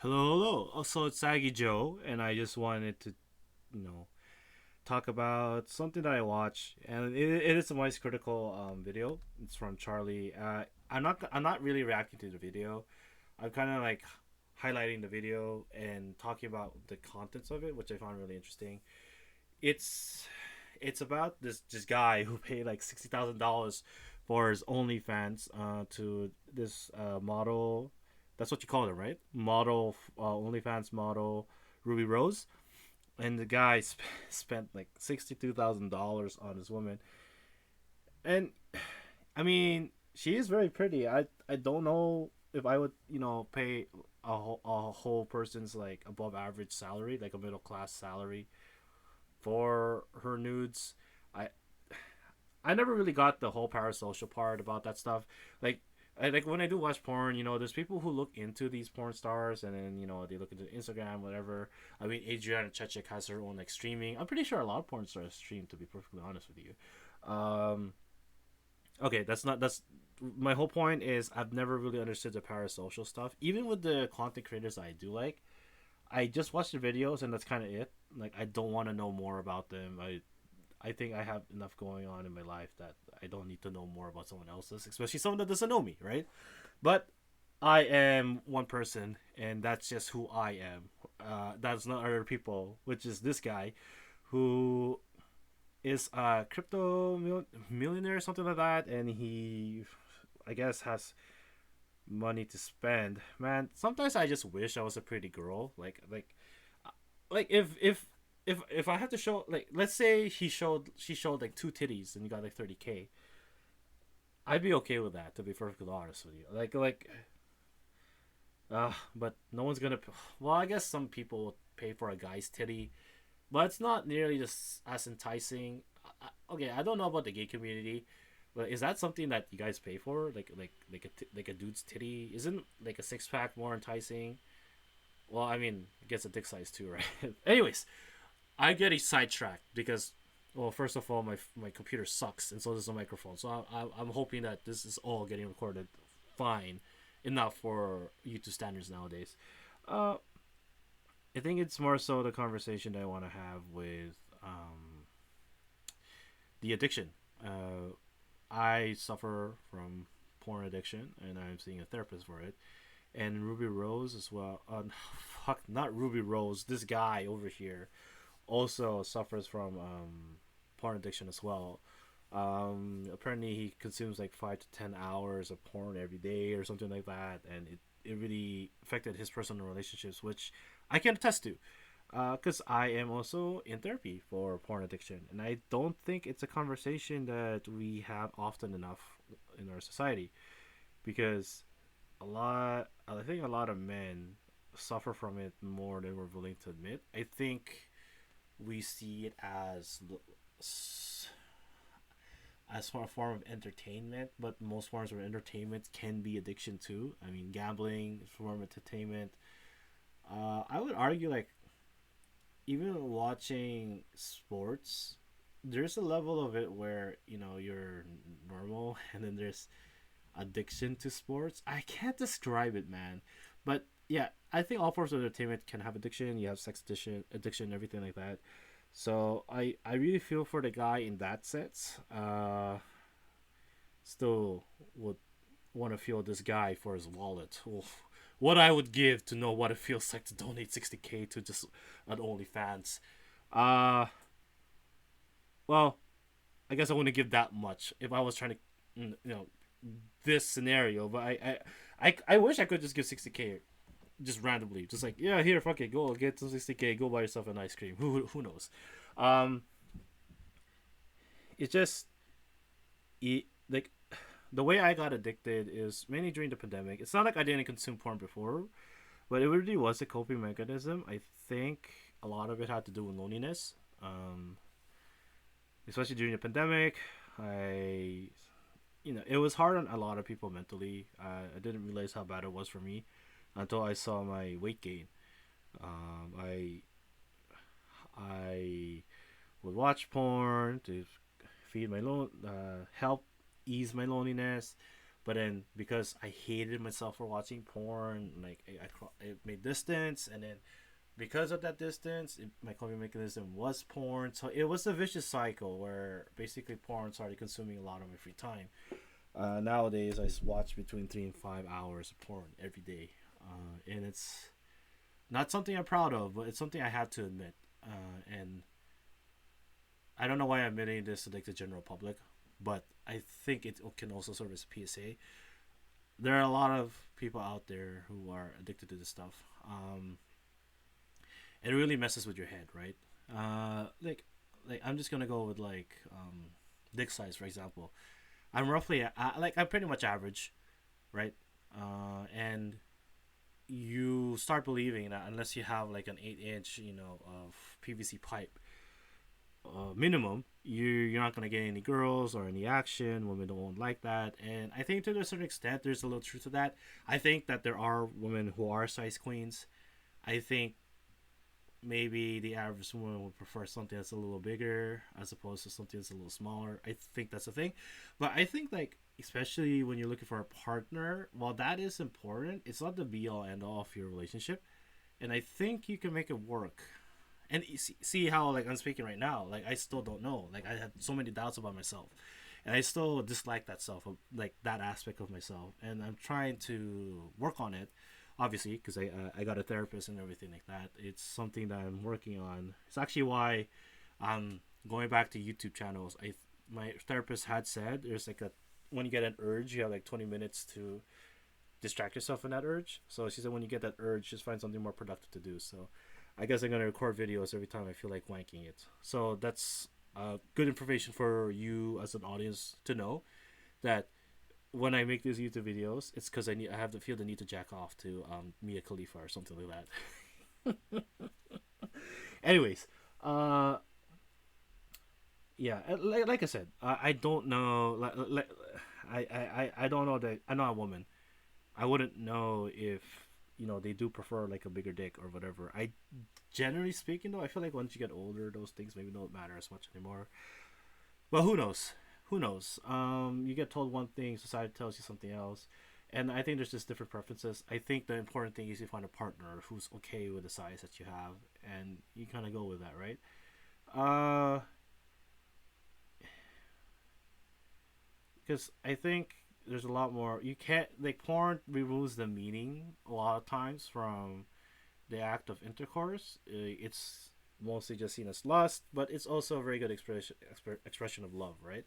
Hello, hello. Also, it's Saggy Joe, and I just wanted to, you know, talk about something that I watched, and it is a voice critical video. It's from Charlie. I'm not really reacting to the video. I'm kind of like highlighting the video and talking about the contents of it, which I found really interesting. It's it's about this guy who paid like $60,000 for his OnlyFans to this model. That's what you call it, right? Model OnlyFans model Ruby Rose, and the guy spent like $62,000 on this woman, and I mean she is very pretty. I don't know if I would pay a whole person's like above average salary, like a middle class salary for her nudes. I I never really got the whole parasocial part about that stuff. Like, like when I do watch porn, there's people who look into these porn stars, and then they look into Instagram, whatever. I mean, Adriana Chechik has her own like streaming. I'm pretty sure a lot of porn stars stream. To be perfectly honest with you, okay, that's my whole point is I've never really understood the parasocial stuff. Even with the content creators I do like, I just watch the videos and that's kind of it. Like I don't want to know more about them. I think I have enough going on in my life that I don't need to know more about someone else's, especially someone that doesn't know me, right? But I am one person, and that's just who I am. That's not other people, which is this guy, who is a crypto millionaire or something like that, and he, I guess, has money to spend. Man, sometimes I just wish I was a pretty girl. Like if I had to show, like, let's say she showed like two titties and you got like 30K, I'd be okay with that, to be perfectly honest with you. But no one's gonna. Well, I guess some people would pay for a guy's titty, but it's not nearly just as enticing. Okay, I don't know about the gay community, but is that something that you guys pay for? Like a dude's titty? Isn't like a six pack more enticing? Well, I mean, I guess a dick size too, right? Anyways, I get a sidetracked because, well, first of all, my computer sucks, and so does the microphone. So I'm hoping that this is all getting recorded fine, enough for YouTube standards nowadays. Uh, I think it's more so the conversation that I want to have with the addiction. I suffer from porn addiction, and I'm seeing a therapist for it. And Ruby Rose as well. Fuck, not Ruby Rose. This guy over here also suffers from porn addiction as well. Apparently, he consumes like 5 to 10 hours of porn every day or something like that, and it really affected his personal relationships, which I can attest to. Because I am also in therapy for porn addiction, and I don't think it's a conversation that we have often enough in our society. Because I think a lot of men suffer from it more than we're willing to admit. I think we see it as a form of entertainment, but most forms of entertainment can be addiction too. I mean, gambling is a form of entertainment. I would argue like even watching sports, there's a level of it where you're normal, and then there's addiction to sports. I can't describe it, man, but yeah, I think all forms of entertainment can have addiction. You have sex addiction, everything like that. So I really feel for the guy in that sense. Still would want to feel this guy for his wallet. Oof. What I would give to know what it feels like to donate 60K to just an OnlyFans. Uh, well, I guess I wouldn't give that much if I was trying to, this scenario. But I wish I could just give 60K just randomly, just like, yeah, here, fuck it, go get some 60K, go buy yourself an ice cream. Who knows? Um, it's just like the way I got addicted is mainly during the pandemic. It's not like I didn't consume porn before, but it really was a coping mechanism. I think a lot of it had to do with loneliness, especially during the pandemic. I, it was hard on a lot of people mentally. I didn't realize how bad it was for me until I saw my weight gain. Um, I I would watch porn to feed my help ease my loneliness. But then because I hated myself for watching porn, like it made distance, and then because of that distance, my coping mechanism was porn. So it was a vicious cycle where basically porn started consuming a lot of my free time. Nowadays, I watch between 3 and 5 hours of porn every day, and it's not something I'm proud of, but it's something I had to admit. And I don't know why I'm admitting this to like the general public, but I think it can also serve as a PSA. There are a lot of people out there who are addicted to this stuff. It really messes with your head, right? Like I'm just gonna go with dick size for example. I'm roughly I'm pretty much average, right? And you start believing that unless you have like an 8 inch, of PVC pipe, minimum, you're not gonna get any girls or any action. Women don't like that, and I think to a certain extent, there's a little truth to that. I think that there are women who are size queens. I think maybe the average woman would prefer something that's a little bigger as opposed to something that's a little smaller. I think that's a thing. But I think like especially when you're looking for a partner, while that is important, it's not the be all end all of your relationship. And I think you can make it work. And you see how like I'm speaking right now, like I still don't know. Like I had so many doubts about myself. And I still dislike that self, like that aspect of myself. And I'm trying to work on it obviously because I got a therapist and everything like that. It's something that I'm working on. It's actually why I'm going back to YouTube channels. My therapist had said there's like a when you get an urge, you have like 20 minutes to distract yourself from that urge. So she said when you get that urge, just find something more productive to do. So I guess I'm gonna record videos every time I feel like wanking it. So that's good information for you as an audience to know that when I make these YouTube videos, it's because I have to feel the need to jack off to Mia Khalifa or something like that. Anyways, uh, yeah, like I said, I don't know. I don't know that I'm not a woman. I wouldn't know if they do prefer like a bigger dick or whatever. I generally speaking though, I feel like once you get older, those things maybe don't matter as much anymore. But who knows? Who knows? You get told one thing, society tells you something else, and I think there's just different preferences. I think the important thing is you find a partner who's okay with the size that you have, and you kind of go with that, right? Uh, because I think there's a lot more. You can't like porn removes the meaning a lot of times from the act of intercourse. It's mostly just seen as lust, but it's also a very good expression of love, right?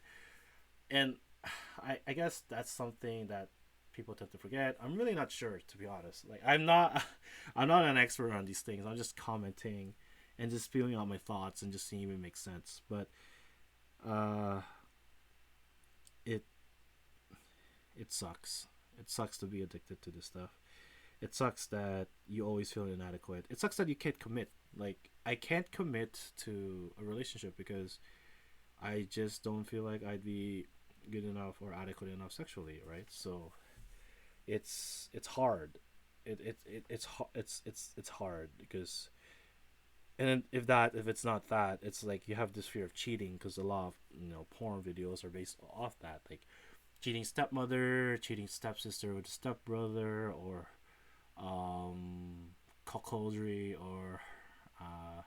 And I guess that's something that people tend to forget. I'm really not sure, to be honest. Like I'm not I'm not an expert on these things. I'm just commenting and just spewing out my thoughts and just seeing if it makes sense. But uh, it it sucks. It sucks to be addicted to this stuff. It sucks that you always feel inadequate. It sucks that you can't commit. Like I can't commit to a relationship because I just don't feel like I'd be good enough or adequate enough sexually, right? So it's hard. It's hard because and then if it's not that, it's like you have this fear of cheating because a lot of porn videos are based off that, like cheating stepmother, cheating stepsister with a stepbrother, or cuckoldry, or uh,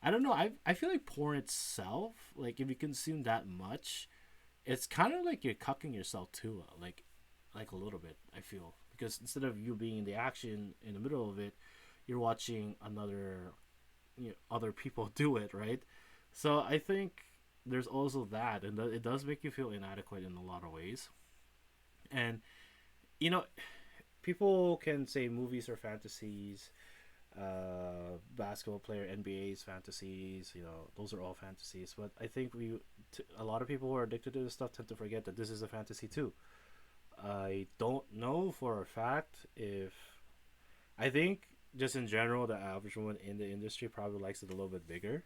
I don't know. I feel like porn itself, like if you consume that much, it's kind of like you're cucking yourself too, like a little bit. I feel because instead of you being in the action in the middle of it, you're watching other people do it, right? So I think there's also that, and it does make you feel inadequate in a lot of ways. And you know, people can say movies are fantasies, basketball player NBA's fantasies. Those are all fantasies. But I think a lot of people who are addicted to this stuff tend to forget that this is a fantasy too. I don't know for a fact if I think just in general the average woman in the industry probably likes it a little bit bigger,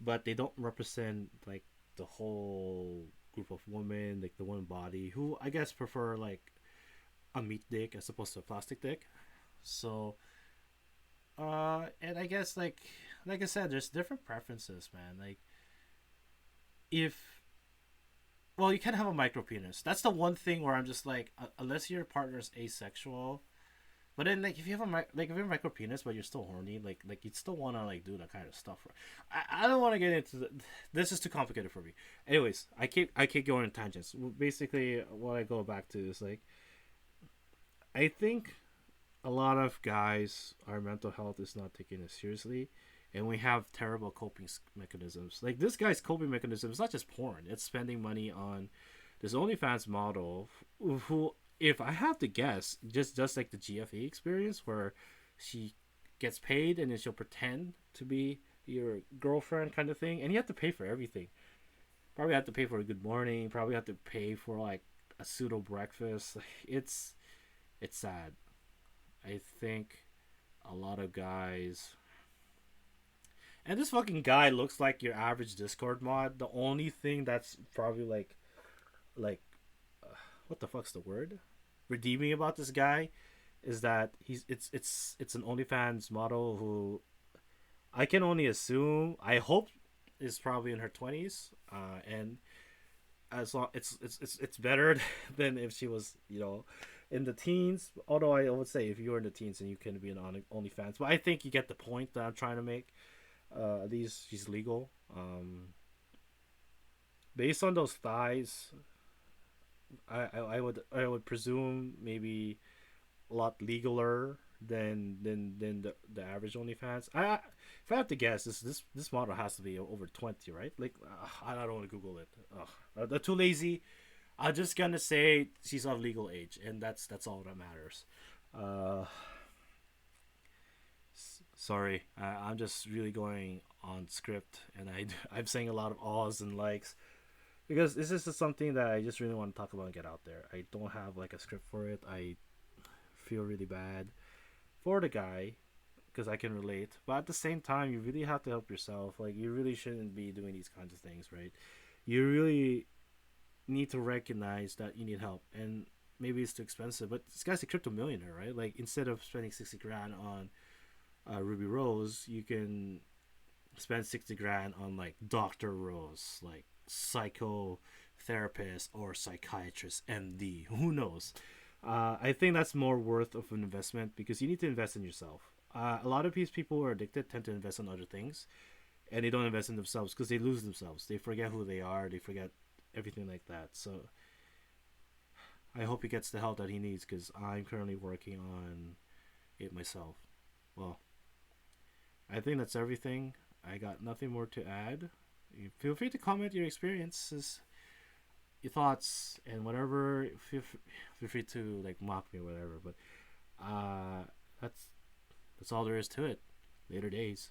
but they don't represent like the whole group of women, like the one body who I guess prefer like a meat dick as opposed to a plastic dick. So and I guess like I said, there's different preferences, man. Like if well, you can have a micro penis. That's the one thing where I'm just like, unless your partner's asexual. But then, like, if you have like if you have a micro penis, but you're still horny, like you'd still want to like do that kind of stuff. I don't want to get into this is too complicated for me. Anyways, I keep going on tangents. Basically, what I go back to is like, I think a lot of guys, our mental health is not taken as seriously, and we have terrible coping mechanisms. Like this guy's coping mechanism is not just porn; it's spending money on this OnlyFans model who, if I have to guess, just like the GFA experience where she gets paid and then she'll pretend to be your girlfriend kind of thing, and you have to pay for everything. Probably have to pay for a good morning. Probably have to pay for like a pseudo breakfast. It's sad. I think a lot of guys. And this fucking guy looks like your average Discord mod. The only thing that's probably like what the fuck's the word? Redeeming about this guy is that it's an OnlyFans model who I can only assume I hope is probably in her 20s, and as long it's better than if she was in the teens. Although I would say if you're in the teens and you can be an OnlyFans, but I think you get the point that I'm trying to make. These she's legal. Based on those thighs, I would presume maybe a lot legaler than the average OnlyFans. If I have to guess, this model has to be over 20, right? Like I don't want to Google it. They're too lazy. I'm just gonna say she's of legal age, and that's all that matters. Uh, Sorry, I'm just really going on script, and I'm saying a lot of ahs and likes because this is just something that I just really want to talk about and get out there. I don't have like a script for it. I feel really bad for the guy because I can relate, but at the same time, you really have to help yourself. Like you really shouldn't be doing these kinds of things, right? You really need to recognize that you need help, and maybe it's too expensive. But this guy's a crypto millionaire, right? Like instead of spending 60 grand on Ruby Rose, you can spend 60 grand on like Doctor Rose, like psychotherapist or psychiatrist, MD. Who knows? I think that's more worth of an investment because you need to invest in yourself. A lot of these people who are addicted tend to invest in other things, and they don't invest in themselves because they lose themselves. They forget who they are. They forget everything like that. So I hope he gets the help that he needs because I'm currently working on it myself. Well, I think that's everything. I got nothing more to add. You feel free to comment your experiences, your thoughts, and whatever. Feel free to like mock me or whatever. But uh, that's all there is to it. Later days.